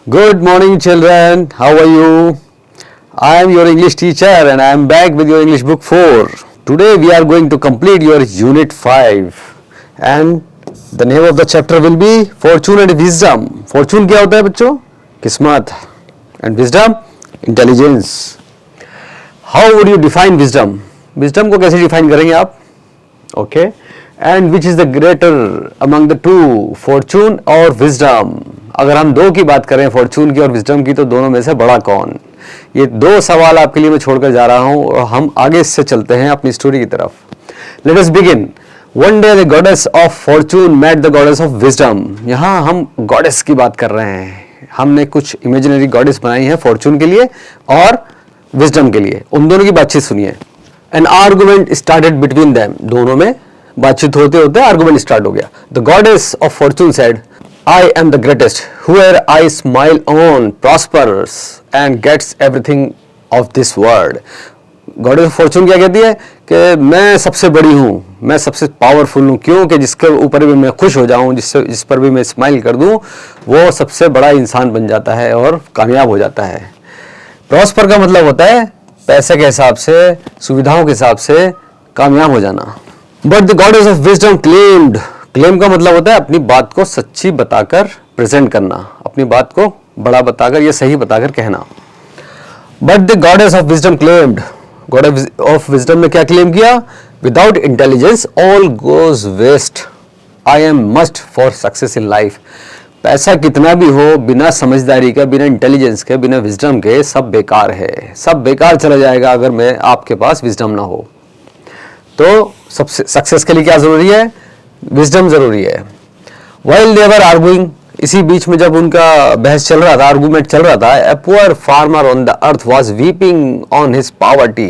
Good morning, children. How are you? I am your English teacher and I am back with your English book 4. Today we are going to complete your Unit 5 and the name of the chapter will be Fortune and Wisdom. Fortune क्या होता है बच्चों? किस्मत. And wisdom? Intelligence. How would you define wisdom? Wisdom को कैसे define करेंगे आप? Okay. And which is the greater among the two, fortune और wisdom? अगर हम दो की बात करें, fortune की और wisdom की, तो दोनों में से बड़ा कौन? ये दो सवाल आपके लिए मैं छोड़कर जा रहा हूं और हम आगे इससे चलते हैं अपनी स्टोरी की तरफ. Let us begin. One day the goddess of fortune met the goddess of wisdom. यहाँ हम goddess की बात कर रहे हैं. हमने कुछ imaginary goddess बनाई है fortune के लिए और wisdom के लिए. उन दोनों की बातचीत सुनिए. An argument started between them. दोनों में बातचीत होते होते आर्गुमेंट स्टार्ट हो गया. The goddess of fortune said, I am the greatest, whoever I smile on prospers and gets everything of this world. Goddess of fortune क्या कहती है कि मैं सबसे बड़ी हूँ, मैं सबसे पावरफुल हूँ, क्योंकि जिसके ऊपर भी मैं खुश हो जाऊँ, जिस पर भी मैं स्माइल कर दूँ, वो सबसे बड़ा इंसान बन जाता है और कामयाब हो जाता है. प्रॉस्पर का मतलब होता है पैसे के हिसाब से, सुविधाओं के हिसाब से कामयाब हो जाना. But the goddess of wisdom claimed, claim का मतलब होता है अपनी बात को सच्ची बताकर प्रेजेंट करना, अपनी बात को बड़ा बताकर या सही बताकर कहना. But the goddess of wisdom claimed, goddess of wisdom ने क्या क्लेम किया? Without intelligence all goes waste, I am must for success in life. पैसा कितना भी हो, बिना समझदारी का, बिना इंटेलिजेंस के, बिना विजडम के, सब बेकार है, सब बेकार चला जाएगा अगर मैं आपके पास विजडम ना हो. तो सबसे सक्सेस के लिए क्या जरूरी है? विजडम जरूरी है. While they were arguing, इसी बीच में जब उनका बहस चल रहा था, आर्गुमेंट चल रहा था, a poor farmer on the earth was weeping on his poverty.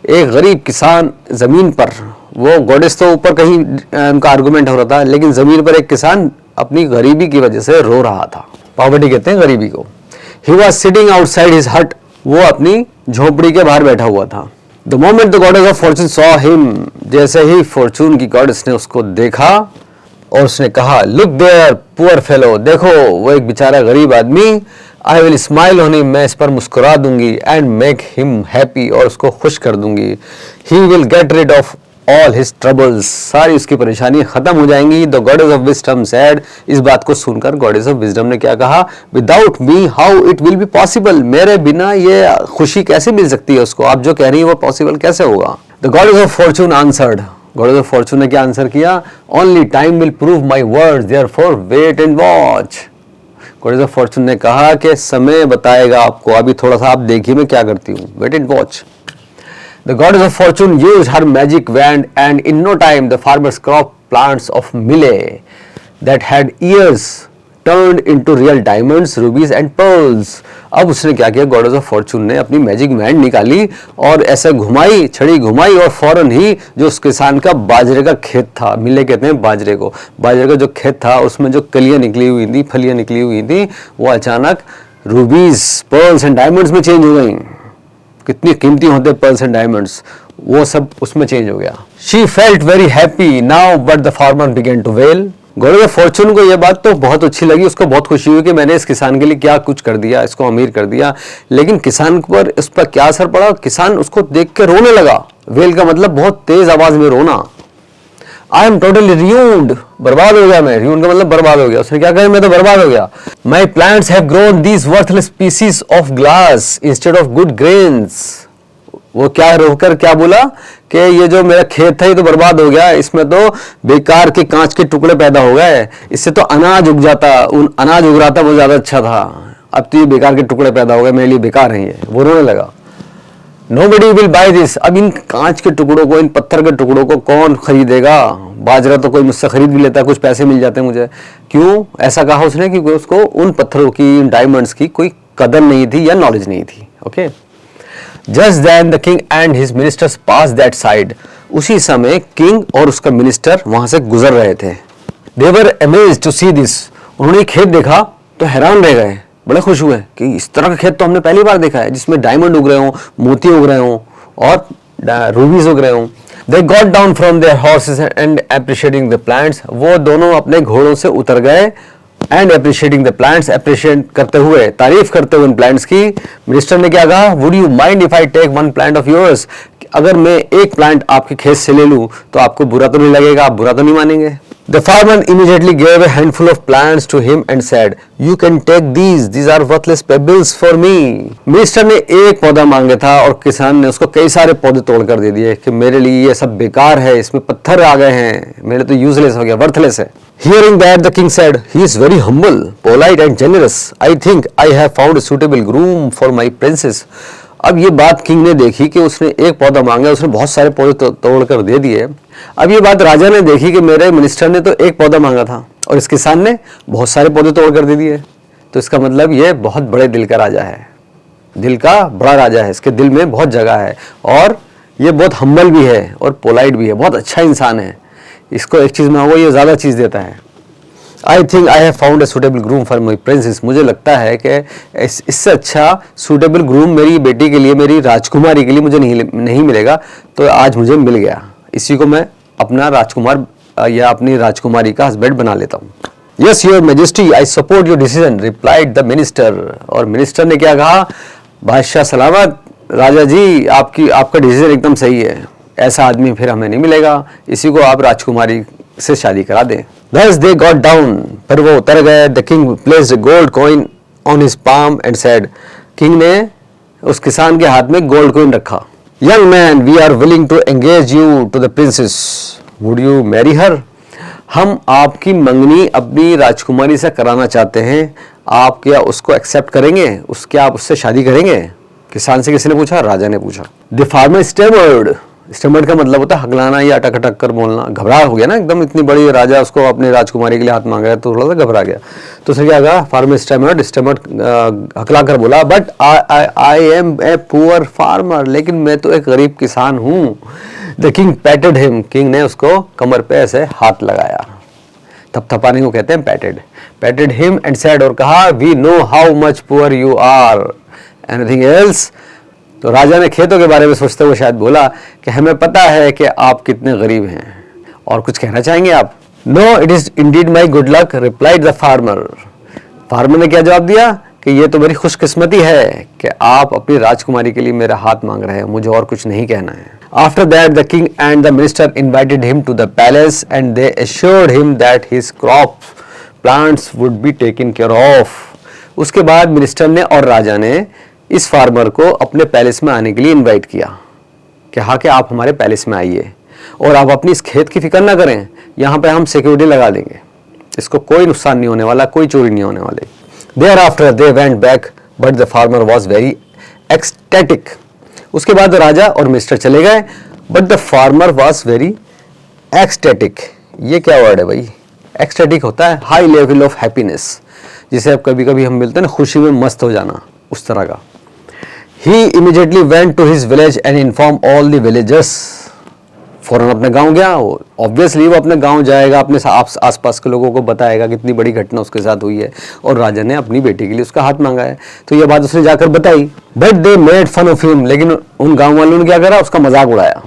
एक गरीब किसान जमीन पर, वो गॉडेस तो ऊपर कहीं उनका आर्गुमेंट हो रहा था, लेकिन जमीन पर एक किसान अपनी गरीबी की वजह से रो रहा था. पॉवर्टी कहते हैं गरीबी को. He was sitting outside his hut, वो अपनी झोपड़ी के बाहर बैठा हुआ था. The moment the goddess of fortune saw him, जैसे ही फॉर्चून की गॉडेस ने उसको देखा और उसने कहा, Look there, poor fellow, देखो वो एक बेचारा गरीब आदमी, I will smile on him, मैं इस पर मुस्कुरा दूंगी, and make him happy, और उसको खुश कर दूंगी. He will get rid of all his troubles, सारी उसकी परेशानी खत्म हो जाएंगी. The goddess of wisdom said, इस बात को सुनकर goddess of wisdom ने क्या कहा? Without me how it will be possible, मेरे बिना ये खुशी कैसे मिल सकती है उसको? आप जो कह रही है वो पॉसिबल कैसे होगा? The goddess of fortune answered, goddess of fortune ने क्या आंसर किया? Only time will prove my words, therefore wait and watch. goddess of fortune ने कहा कि समय बताएगा आपको, अभी थोड़ा सा आप देखिए मैं क्या करती हूँ. Wait and watch. The goddess of fortune used her magic wand, and in no time the farmer's crop plants of millet that had ears turned into real diamonds, rubies and pearls. अब उसने क्या किया? Goddess of Fortune ने अपनी magic wand निकाली और ऐसे घुमाई, छड़ी घुमाई, और फौरन ही जो उस किसान का बाजरे का खेत था, मिले कहते हैं बाजरे को, बाजरे का जो खेत था उसमें जो कलियां निकली हुई थी, फलियां निकली हुई थी, वो अचानक रूबीज, पर्ल्स एंड डायमंड्स में चेंज हो गई. कितनी कीमती होते हैं पर्ल्स एंड डायमंड्स, वो सब उसमें चेंज हो गया. She felt very happy now, but the farmer began to wail. Goddess of fortune को ये बात तो बहुत अच्छी लगी, उसको बहुत खुशी हुई कि मैंने इस किसान के लिए क्या कुछ कर दिया, इसको अमीर कर दिया, लेकिन किसान पर इस पर क्या असर पड़ा? किसान उसको देख के रोने लगा. वेल का मतलब बहुत तेज आवाज में रोना. आई एम टोटली ruined, बर्बाद हो गया मैं. ruined का मतलब बर्बाद हो गया. उसने क्या कहा? मैं तो बर्बाद हो गया. My plants have grown these worthless pieces of glass instead of good grains. वो क्या रोकर क्या बोला कि ये जो मेरा खेत था ये तो बर्बाद हो गया, इसमें तो बेकार के कांच के टुकड़े पैदा हो गए, इससे तो अनाज उग जाता, अनाज उग रहा था वो ज्यादा अच्छा था, अब तो ये बेकार के टुकड़े पैदा हो गए, मेरे लिए बेकार है ये. वो रोने लगा. Nobody will buy this. अब इन कांच के टुकड़ों को, इन पत्थर के टुकड़ों को कौन खरीदेगा? बाजरा तो कोई मुझसे खरीद भी लेता, कुछ पैसे मिल जाते मुझे. क्यों ऐसा कहा उसने? क्योंकि उसको उन पत्थरों की, इन डायमंड्स की कोई कदर नहीं थी या नॉलेज नहीं थी. Okay. Just then the king and his ministers passed that side. उसी समय किंग और उसका मिनिस्टर वहां से गुजर रहे थे. They were amazed to see this. उन्होंने खेत देखा तो हैरान रह गए, बड़े खुश हुए कि इस तरह का खेत तो हमने पहली बार देखा है, जिसमें डायमंड उग रहे हों, मोती उग रहे हों और रूबीज उग रहे हों. They got down from their horses and appreciating the plants. वो दोनों अपने घोड़ों से उतर गए and appreciating the plants, appreciate करते हुए, तारीफ करते हुए इन प्लांट्स की, मिनिस्टर ने क्या कहा, would you mind if I take one plant of yours, अगर मैं एक प्लांट आपके खेत से ले लूं तो आपको बुरा तो नहीं लगेगा, आप बुरा तो नहीं मानेंगे. The farmer immediately gave a handful of plants to him and said, "You can take these are worthless pebbles for me." Minister ने एक पौधा मांगा था और किसान ने उसको कई सारे पौधे तोड़कर दे दिए कि मेरे लिए ये सब बेकार है, इसमें पत्थर आ गए हैं, मेरे तो यूजलेस हो गया, वर्थलेस है. Hearing that, the king said, "He is very humble, polite and generous. I think I have found a suitable groom for my princess." अब ये बात किंग ने देखी कि उसने एक पौधा मांगा, उसने बहुत सारे पौधे तोड़कर दे दिए. अब ये बात राजा ने देखी कि मेरे मिनिस्टर ने तो एक पौधा मांगा था और इस किसान ने बहुत सारे पौधे तोड़कर दे दिए. तो इसका मतलब ये बहुत बड़े दिल का राजा है, दिल का बड़ा राजा है, इसके दिल में बहुत जगह है और ये बहुत हम्बल भी है और पोलाइट भी है, बहुत अच्छा इंसान है. इसको एक चीज़ मांगो ये ज़्यादा चीज़ देता है. I think I have found a suitable groom for my princess, मुझे लगता है कि इससे अच्छा सूटेबल ग्रूम मेरी बेटी के लिए, मेरी राजकुमारी के लिए मुझे नहीं मिलेगा. तो आज मुझे मिल गया, इसी को मैं अपना राजकुमार या अपनी राजकुमारी का हस्बैंड बना लेता हूँ. Yes your majesty, I support your decision, replied the minister. और मिनिस्टर ने क्या कहा, बादशाह सलामत, राजा जी आपका डिसीजन एकदम सही है, ऐसा आदमी फिर हमें नहीं मिलेगा, इसी को आप राजकुमारी से शादी करा दें. Thus they got down, पर वो उतर गए. The king placed a gold coin on his palm and said, king ने उस किसान के हाथ में गोल्ड कॉइन रखा. Young man, we are willing to engage you to the princess. Would you marry her? हम आपकी मंगनी अपनी राजकुमारी से कराना चाहते हैं, आप क्या उसको एक्सेप्ट करेंगे, क्या आप उससे शादी करेंगे? किसान से किसने पूछा, राजा ने पूछा. The farmer stammered. स्टमर्ड का मतलब होता है हकलाना या अटक अटक कर बोलना. घबरा हो गया ना एकदम, इतनी बड़ी राजा उसको अपने राजकुमारी के लिए हाथ मांगा है तो थोड़ा सा घबरा गया. तो उसने क्या कहा, फार्मर स्टमर्ड हकला कर बोला, but I am a poor farmer, लेकिन मैं तो एक गरीब किसान हूँ. The king patted him, king ने उसको कमर पे ऐसे हाथ लगाया, थपथपाने को कहते हैं पैटेड हिम एंड सेड, और कहा, we know how much poor you are, anything else. तो राजा ने खेतों के बारे में सोचते हुए शायद बोला कि हमें पता है कि आप कितने गरीब हैं, और कुछ कहना चाहेंगे आप? No, it is indeed my good luck, replied the farmer. Farmer ने क्या जवाब दिया कि ये तो मेरी खुशकिस्मती है कि आप अपनी राजकुमारी के लिए मेरा हाथ मांग रहे हैं, मुझे और कुछ नहीं कहना है. After that the king and the minister invited him to the palace and they assured him that his crop plants would be taken care of. उसके बाद मिनिस्टर ने और राजा ने इस फार्मर को अपने पैलेस में आने के लिए इनवाइट किया कि हाँ कि आप हमारे पैलेस में आइए और आप अपनी इस खेत की फिक्र ना करें, यहाँ पे हम सिक्योरिटी लगा देंगे, इसको कोई नुकसान नहीं होने वाला, कोई चोरी नहीं होने वाली. Thereafter they went back but the farmer was very ecstatic. उसके बाद राजा और मिनिस्टर चले गए, but the farmer was very ecstatic. ये क्या वर्ड है भाई? एक्सटैटिक होता है हाई लेवल ऑफ हैप्पीनेस, जिसे अब कभी कभी हम मिलते हैं ना, खुशी में मस्त हो जाना, उस तरह का. He immediately went to his village and informed all the villagers. फौरन अपने गांव गया. ऑब्वियसली वो अपने गांव जाएगा, अपने आसपास के लोगों को बताएगा कितनी बड़ी घटना उसके साथ हुई है और राजा ने अपनी बेटी के लिए उसका हाथ मांगा है. तो ये बात उसने जाकर बताई. But they made fun of him, लेकिन उन गांव वालों ने क्या करा, उसका मजाक उड़ाया.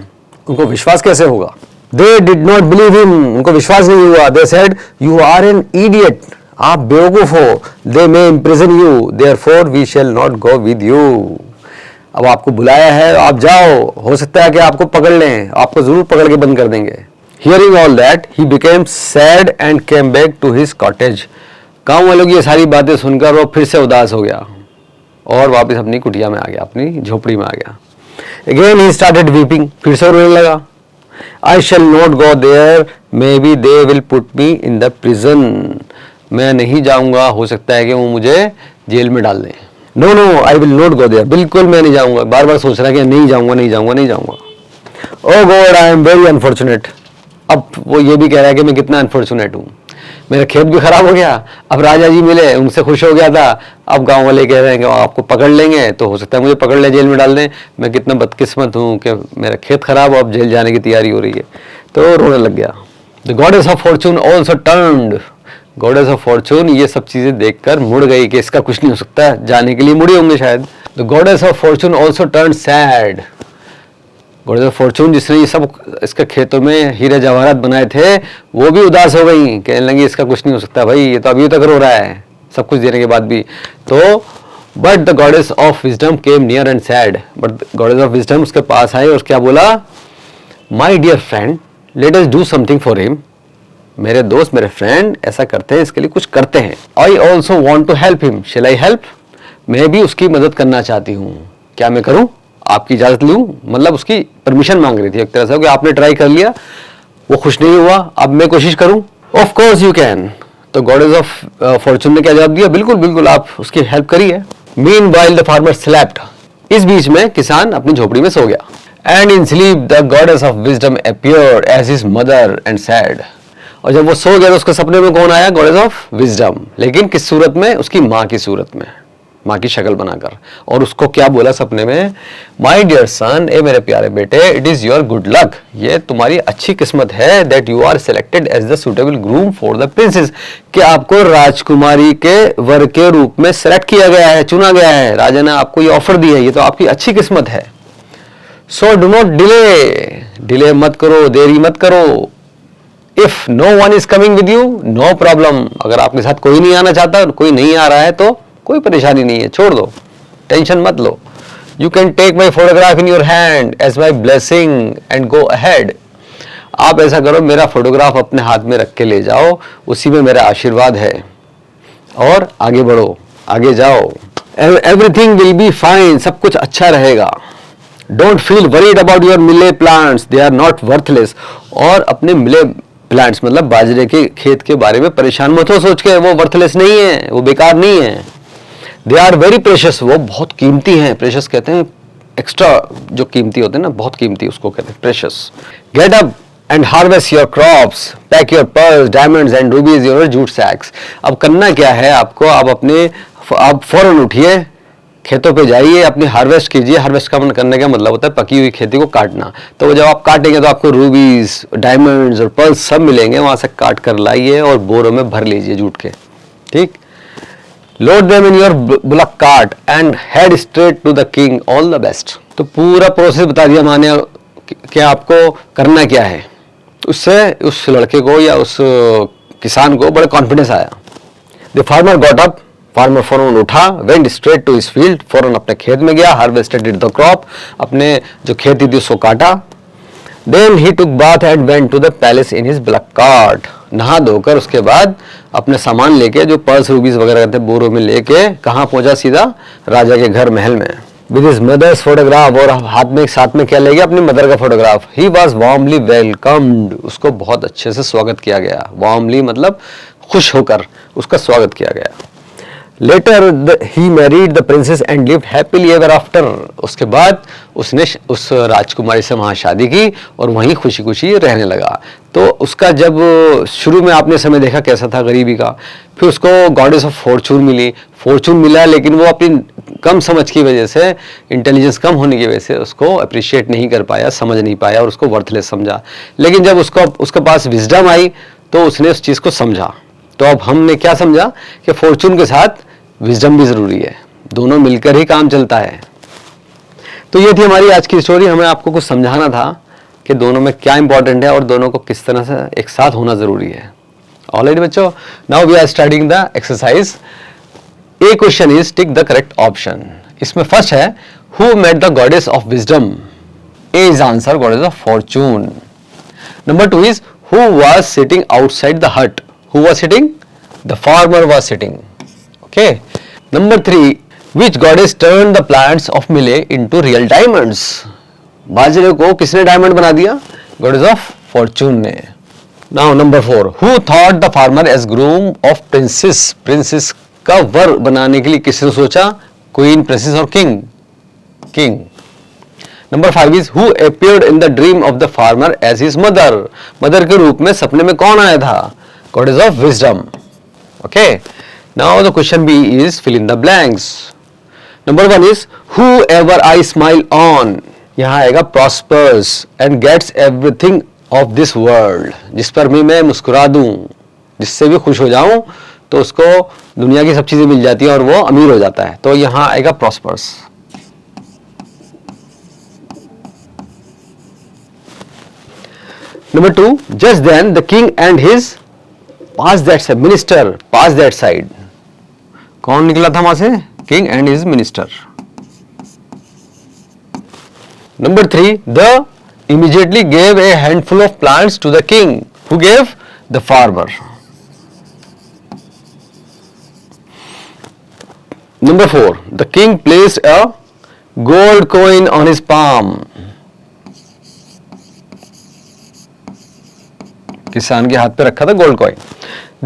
उनको विश्वास कैसे होगा? They did not believe him, उनको विश्वास नहीं हुआ. They said, you are an idiot, आप बेवकूफ हो. They may imprison you, therefore we shall not go with you. अब आपको बुलाया है, आप जाओ, हो सकता है कि आपको पकड़ लें, आपको जरूर पकड़ के बंद कर देंगे. Hearing all that he became sad and came back to his cottage. गाँव वालों की ये सारी बातें सुनकर वो फिर से उदास हो गया और वापस अपनी कुटिया में आ गया, अपनी झोपड़ी में आ गया. अगेन ही स्टार्टेड वीपिंग, फिर से रोने लगा. I shall not go there, maybe they will put me in the prison. मैं नहीं जाऊंगा, हो सकता है कि वो मुझे जेल में डाल दें. No no, I will not go there, बिल्कुल मैं नहीं जाऊंगा. बार बार सोच रहा है कि नहीं जाऊंगा. Oh God, I am very unfortunate. अब वो ये भी कह रहा है कि मैं कितना अनफॉर्चुनेट हूँ, मेरा खेत भी खराब हो गया, अब राजा जी मिले, उनसे खुश हो गया था, अब गांव वाले कह रहे हैं कि आपको पकड़ लेंगे, तो हो सकता है मुझे पकड़ ले, जेल में डाल दें. मैं कितना बदकिस्मत हूँ कि मेरा खेत खराब, अब जेल जाने की तैयारी हो रही है. तो रोने लग गया. The goddess of Fortune also turned. Goddess of Fortune ये सब चीजें देखकर मुड़ गई कि इसका कुछ नहीं हो सकता, जाने के लिए मुड़ी होंगे शायद. The goddess of Fortune also turned sad. Goddess of Fortune जिसने ये सब इसके खेतों में हीरे जवाहरात बनाए थे, वो भी उदास हो गई, कहने लगी इसका कुछ नहीं हो सकता भाई, ये तो अभी तक रो रहा है सब कुछ देने के बाद भी। तो but the goddess of wisdom came near and said, but goddess of wisdom उसके पास आए और क्या बोला, my dear friend let us do something for him, मेरे दोस्त मेरे फ्रेंड ऐसा करते हैं, इसके लिए कुछ करते हैं। I also want to help him, shall I help, मैं भी उसकी मदद करना चाहती हूँ, क्या मैं करूँ, आपकी इजाजत लूँ, मतलब उसकी परमिशन मांग रही थी एक तरह से कि आपने ट्राई कर लिया, वो खुश नहीं हुआ, अब मैं कोशिश करूँ, ऑफ कोर्स यू कैन। तो गॉडेस ऑफ फॉर्चून ने क्या जवाब दिया, बिल्कुल बिल्कुल आप उसकी हेल्प करिए। Meanwhile the farmer slept, इस बीच में किसान अपनी झोपड़ी में सो गया। And in sleep the goddess of wisdom appeared as his mother and said, और जब वो सो गया तो उसके सपने में कौन आया, गॉडेस ऑफ विजडम, लेकिन किस सूरत में, उसकी माँ की सूरत में, माँ की शक्ल बनाकर, और उसको क्या बोला सपने में, माई डियर सन, ए मेरे प्यारे बेटे, it is your good luck, ये तुम्हारी अच्छी किस्मत है, that you are selected as the suitable groom for the princess, कि आपको राजकुमारी के वर के रूप में सेलेक्ट किया गया है, चुना गया है, राजा ने आपको ये ऑफर दी है, ये तो आपकी अच्छी किस्मत है। सो डू नॉट डिले मत करो, देरी मत करो। If no one is coming with you no problem, अगर आपके साथ कोई नहीं आना चाहता, कोई नहीं आ रहा है तो कोई परेशानी नहीं है, छोड़ दो, टेंशन मत लो। You can take my photograph in your hand as my blessing and go ahead, आप ऐसा करो, मेरा फोटोग्राफ अपने हाथ में रख के ले जाओ, उसी में मेरा आशीर्वाद है, और आगे बढ़ो, आगे जाओ, एवरीथिंग विल बी फाइन, सब कुछ अच्छा रहेगा। Don't feel worried about your millet plants, they are not worthless, और अपने मिले प्लांट्स मतलब बाजरे के खेत के बारे में परेशान मत हो सोच के, वो वर्थलेस नहीं है, वो बेकार नहीं है। दे आर वेरी प्रेशियस, वो बहुत कीमती हैं, प्रेशियस कहते हैं एक्स्ट्रा जो कीमती होते हैं ना, बहुत कीमती उसको कहते हैं precious. Get up and harvest your crops, pack your pearls diamonds and rubies your jute sacks. अब करना क्या है आपको, आप फौरन उठिए, खेतों पे जाइए, अपनी हार्वेस्ट कीजिए। हार्वेस्ट करने का मतलब होता है पकी हुई खेती को काटना। तो जब आप काटेंगे तो आपको रूबीज, डायमंड्स और पर्ल्स सब मिलेंगे, वहां से काट कर लाइए और बोरों में भर लीजिए जूट के, ठीक। Load them in your bullock cart and head straight to the king, all the best. तो पूरा प्रोसेस बता दिया माने कि आपको करना क्या है। उससे उस लड़के को या उस किसान को बड़ा कॉन्फिडेंस आया। The farmer got up, farmer फौरन उठा, went straight to his field, फौरन अपने खेत में गया, हार्वेस्टेड द क्रॉप, अपने जो खेती थी उसको काटा। Then he took bath and went to the palace in his black cart, नहा धोकर उसके बाद अपने सामान लेके जो पर्स रूबीज वगैरह थे बोरों में लेके कहाँ पहुंचा, सीधा राजा के घर महल में। विद हिज मदर्स फोटोग्राफ, और हाथ में साथ में क्या ले गया, अपनी मदर का photograph. He was warmly welcomed, उसको बहुत अच्छे से स्वागत किया गया। वार्मली मतलब खुश होकर उसका स्वागत किया गया। Later he married the princess and lived happily ever after, उसके बाद उसने उस राजकुमारी से वहाँ शादी की और वहीं खुशी खुशी रहने लगा। तो उसका जब शुरू में आपने समय देखा कैसा था गरीबी का, फिर उसको गॉडेस ऑफ फॉर्चून मिली, फॉर्चून मिला, लेकिन वो अपनी कम समझ की वजह से, इंटेलिजेंस कम होने की वजह से उसको अप्रिशिएट नहीं कर पाया, समझ नहीं पाया और उसको वर्थलेस समझा। लेकिन जब उसके पास विजडम आई तो उसने उस चीज़ को समझा। तो अब हमने क्या समझा कि फॉर्चून के साथ विजडम भी जरूरी है, दोनों मिलकर ही काम चलता है। तो ये थी हमारी आज की स्टोरी। हमें आपको कुछ समझाना था कि दोनों में क्या इंपॉर्टेंट है और दोनों को किस तरह से एक साथ होना जरूरी है। ऑलराइट बच्चों, now we are studying the exercise. A question is tick the correct option. इसमें फर्स्ट है who met the goddess of wisdom. A is answer goddess of fortune. Number 2 is who was sitting outside the hut? Who was sitting? The farmer was sitting. Okay. Number 3, which goddess turned the plants of millet into real diamonds? बाजरे को किसने diamond बना दिया? Goddess of fortune ने. Now number 4, who thought the farmer as groom of princess? Princess का वर बनाने के लिए किसने सोचा? Queen, princess और king? King. Number 5 is who appeared in the dream of the farmer as his mother? Mother के रूप में सपने में कौन आया था? Goddess of wisdom. Okay. Now the question B is fill in the blanks. Number 1 is whoever I smile on. यहाँ आएगा prospers and gets everything of this world. जिस पर भी मैं मुस्कुरा दूं, जिससे भी खुश हो जाऊं, तो उसको दुनिया की सब चीजें मिल जाती है और वो अमीर हो जाता है। तो यहाँ आएगा prospers. Number 2, just then the king and his minister passed that side. कौन निकला था वहां से? King and his minister. Number 3, the immediately gave a handful of plants to the king. Who gave? The farmer. Number 4, the king placed a gold coin on his palm. किसान के हाथ पे रखा था gold coin.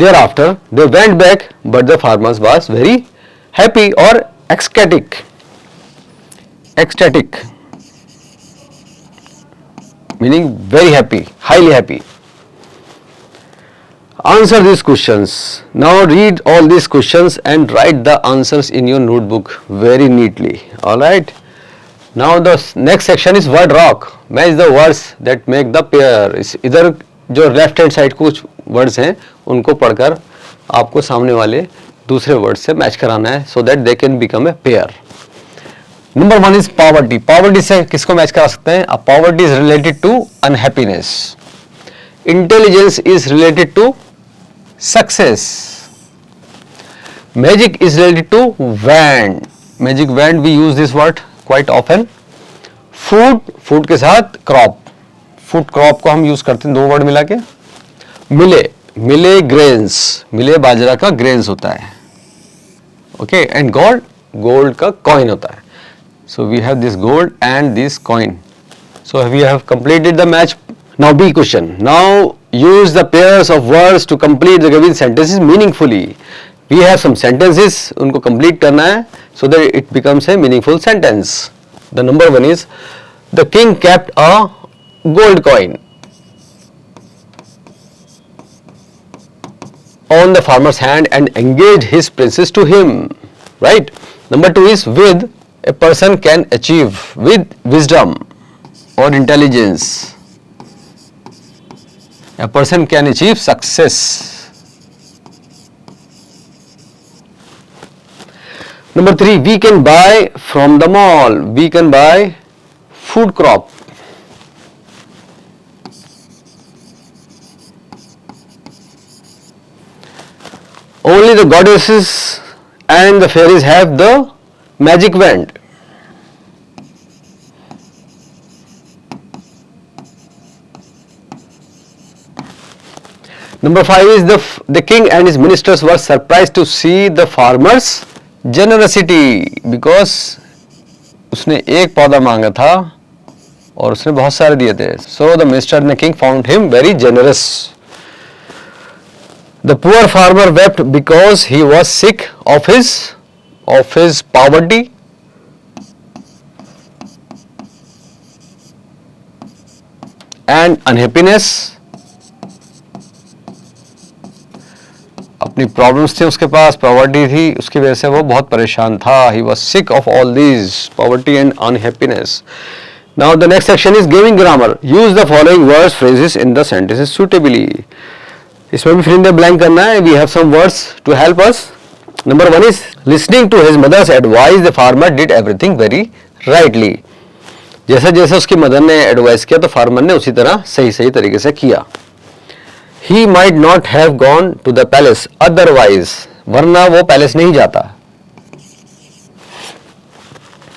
Thereafter they went back, but the farmer was very happy or ecstatic. Ecstatic meaning very happy, highly happy. Answer these questions. Now read all these questions and write the answers in your notebook very neatly. All right. Now the next section is word rock. Match the words that make the pair. इधर जो left hand side कुछ words हैं उनको पढ़कर आपको सामने वाले दूसरे वर्ड से मैच कराना है so that they can become a pair. Number 1 is poverty. Poverty से किसको मैच करा सकते हैं? Poverty is related to unhappiness. Intelligence is related to success. Magic is related to wand. Magic wand we use this word quite often. Food के साथ crop. Food crop को हम use करते हैं 2 वर्ड मिला के. मिले ग्रेन्स. मिले बाजरा का ग्रेन्स होता है. ओके. एंड गोल्ड का कॉइन होता है. So we have this gold and this coin. So we have completed the match. Now B question. Now use the pairs of words to complete the given sentences meaningfully. We have some sentences, उनको complete करना है so that it becomes a meaningful sentence. The number 1 is the king kept a gold coin on the farmer's hand and engaged his princess to him. Right? Number 2 is with a person can achieve with wisdom or intelligence. A person can achieve success. Number 3, we can buy from the mall. We can buy food crop. Only the goddesses and the fairies have the magic wand. Number 5 is the king and his ministers were surprised to see the farmer's generosity because उसने एक पौधा मांगा था और उसने बहुत सारे दिए थे. So the minister and the king found him very generous. The poor farmer wept because he was sick of his poverty. And unhappiness. अपनी प्रॉब्लम्स थे उसके पास, पॉवर्टी थी, उसकी वजह से वो बहुत परेशान था. He was sick of all these poverty and unhappiness. Now the next section is giving grammar. Use the following words phrases in the sentences suitably. इसमें भी fill in the blank करना है. We have some words to help us. Number 1 is listening to his mother's advice. The farmer did everything very rightly. जैसे जैसे उसकी mother ने advice किया तो फार्मर ने उसी तरह सही तरीके से किया. He might not have gone to the palace otherwise. वरना वो पैलेस नहीं जाता.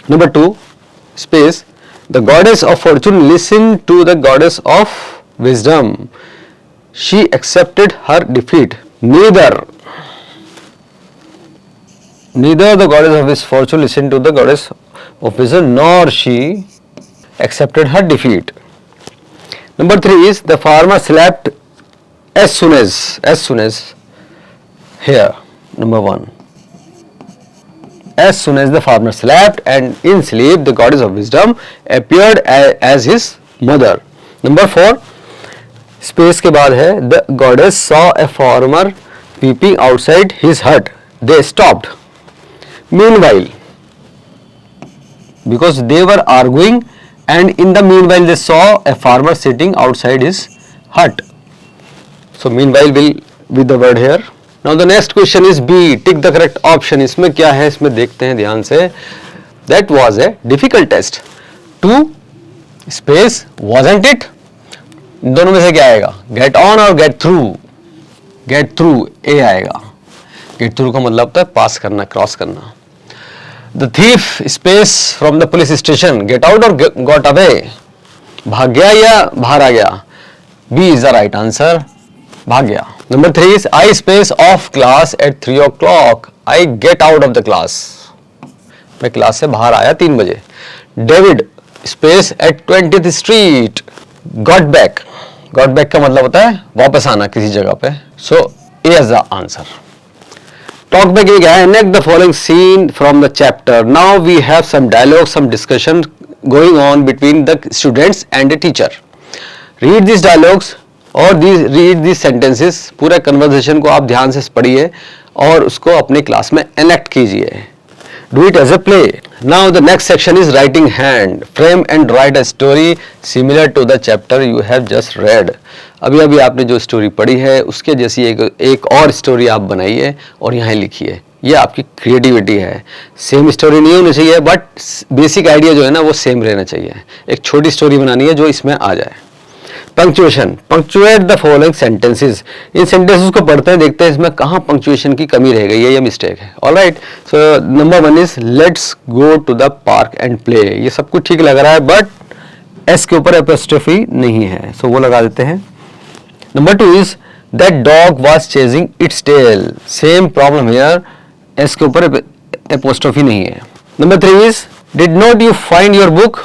Number 2, space. The goddess of fortune listened to the goddess of wisdom. She accepted her defeat. Neither the goddess of his fortune listened to the goddess of wisdom, nor she accepted her defeat. Number 3 is the farmer slept as soon as here. Number 1, as soon as the farmer slept, and in sleep the goddess of wisdom appeared as his mother. Number 4, space के बाद है the goddess saw a farmer weeping outside his hut. They stopped. Meanwhile, because they were arguing, and in the meanwhile they saw a farmer sitting outside his hut. So meanwhile will with the word here. Now the next question is B. Tick the correct option. इसमें क्या है इसमें देखते हैं ध्यान से. That was a difficult test. 2, space, wasn't it? दोनों में से क्या आएगा? गेट ऑन और get through? Get through A आएगा। गेट थ्रू का मतलब होता है पास करना, क्रॉस करना। The thief escapes from the police station, get out और गॉट अवे? भाग गया या बाहर आ गया? B is the right answer, भाग गया। नंबर 3 इज आई स्पेस of class at 3 o'clock, I get out of the class, मैं क्लास से बाहर आया 3 बजे। David escapes at 20th street, got back, got back का मतलब होता है वापस आना किसी जगह पे। सो A is the answer. Talk back ये क्या है? Next the following scene from the chapter, now we have some dialogue, some discussion going on between the students and the teacher. Read this dialogues और read this sentences, पूरा conversation को आप ध्यान से पढ़िए और उसको अपने क्लास में एनेक्ट कीजिए। Do it as a play. Now the next section is writing hand. Frame and write a story similar to the chapter you have just read. अभी आपने जो स्टोरी पढ़ी है उसके जैसी एक और स्टोरी आप बनाइए और यहाँ लिखिए। ये आपकी क्रिएटिविटी है। सेम स्टोरी नहीं होनी चाहिए बट बेसिक आइडिया जो है ना वो सेम रहना चाहिए। एक छोटी स्टोरी बनानी है जो इसमें आ जाए। Punctuation, punctuate the following sentences. In sentences को पढ़ते हैं, देखते हैं इसमें कहाँ पंक्चुएशन की कमी रह गई है या मिस्टेक है। Alright, so number 1 is let's go to the park and play. ये सब कुछ ठीक लग रहा है बट एस के ऊपर एपोस्ट्रोफी नहीं है, सो वो लगा देते हैं। Number 2 is that dog was chasing its tail, same problem here, S के ऊपर एपोस्ट्रोफी नहीं है। Number 3 is did not you find your book,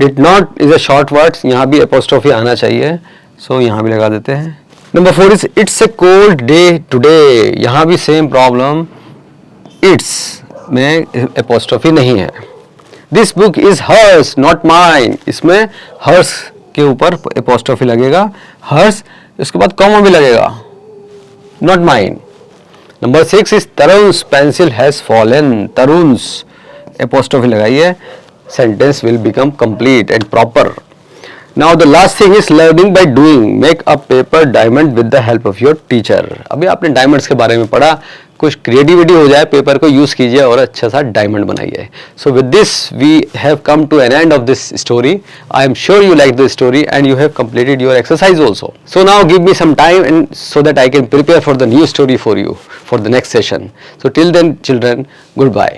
did not is a short word, यहाँ भी एपोस्ट्रोफी आना चाहिए, सो यहाँ भी लगा देते हैं। Number 4 is it's a cold day today, यहाँ भी सेम प्रॉब्लम, इट्स में एपोस्ट्रोफी नहीं है। This book is hers not mine, इसमें हर्स के ऊपर एपोस्ट्रोफी लगेगा, हर्स, इसके बाद कॉमा भी लगेगा, not mine. Number 6 is Tarun's pencil has fallen, Tarun's apostrophe लगाइए, sentence will become complete and proper. Now the last thing is learning by doing. Make a paper diamond with the help of your teacher. अभी आपने diamonds के बारे में पढ़ा, कुछ creativity हो जाए, पेपर को यूज कीजिए और अच्छा सा डायमंड बनाइए। So with this we have come to an end of this story. I am sure you like the story and you have completed your exercise also. So now give me some time and so that I can prepare for the new story for you for the next session. So till then children, goodbye.